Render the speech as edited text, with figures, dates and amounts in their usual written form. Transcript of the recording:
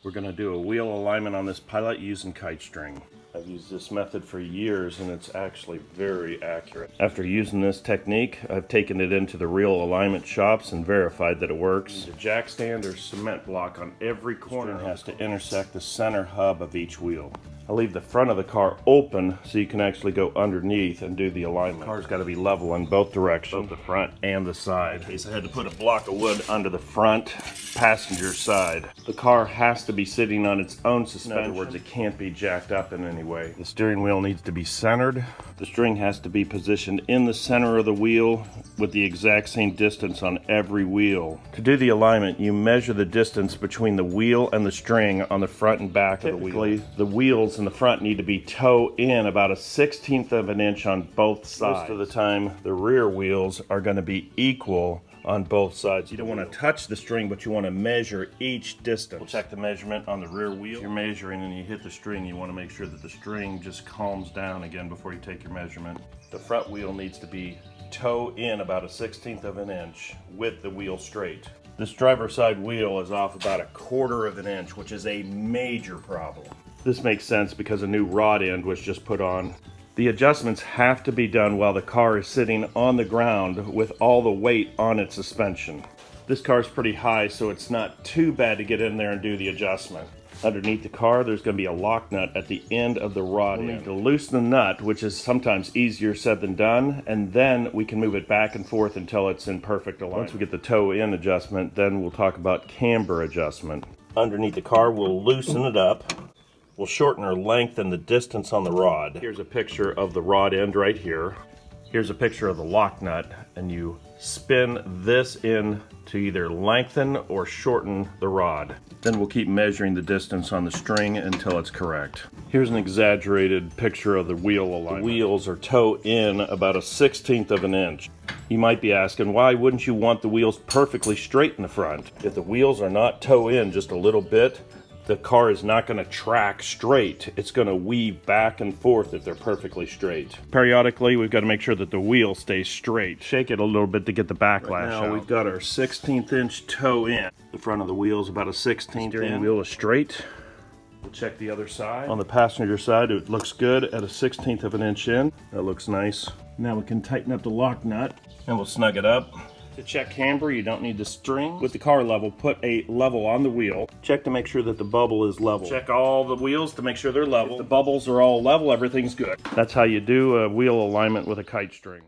We're going to do a wheel alignment on this pilot using kite string. I've used this method for years and it's actually very accurate. After using this technique, I've taken it into the real alignment shops and verified that it works. The jack stand or cement block on every corner has to intersect the center hub of each wheel. I leave the front of the car open so you can actually go underneath and do the alignment. The car's got to be level in both directions, both the front and the side. In case I had to put a block of wood under the front passenger side. The car has to be sitting on its own suspension. In other words, it can't be jacked up in any way. The steering wheel needs to be centered. The string has to be positioned in the center of the wheel with the exact same distance on every wheel. To do the alignment, you measure the distance between the wheel and the string on the front and back of the wheel. The wheels in the front need to be toe in about a 1/16 of an inch on both sides. Most of the time, the rear wheels are going to be equal on both sides. You don't want to touch the string, but you want to measure each distance. We'll check the measurement on the rear wheel. If you're measuring and you hit the string, you want to make sure that the string just calms down again before you take your measurement. The front wheel needs to be toe in about a 1/16 of an inch with the wheel straight. This driver's side wheel is off about a 1/4 of an inch, which is a major problem. This makes sense because a new rod end was just put on. The adjustments have to be done while the car is sitting on the ground with all the weight on its suspension. This car is pretty high, so it's not too bad to get in there and do the adjustment. Underneath the car, there's going to be a lock nut at the end of the rod end. We need to loosen the nut, which is sometimes easier said than done, and then we can move it back and forth until it's in perfect alignment. Once we get the toe-in adjustment, then we'll talk about camber adjustment. Underneath the car, we'll loosen it up. We'll shorten or lengthen the distance on the rod. Here's a picture of the rod end right here. Here's a picture of the lock nut, and you spin this in to either lengthen or shorten the rod. Then we'll keep measuring the distance on the string until it's correct. Here's an exaggerated picture of the wheel alignment. The wheels are toe in about a 1/16 of an inch. You might be asking, why wouldn't you want the wheels perfectly straight in the front? If the wheels are not toe in just a little bit, the car is not going to track straight. It's going to weave back and forth if they're perfectly straight. Periodically, we've got to make sure that the wheel stays straight. Shake it a little bit to get the backlash out. Now we've got our 1/16 inch toe in. The front of the wheel is about a 1/16 in. The wheel is straight. We'll check the other side. On the passenger side, it looks good at a 1/16 of an inch in. That looks nice. Now we can tighten up the lock nut and we'll snug it up. To check camber, you don't need the string. With the car level, put a level on the wheel. Check to make sure that the bubble is level. Check all the wheels to make sure they're level. If the bubbles are all level, everything's good. That's how you do a wheel alignment with a kite string.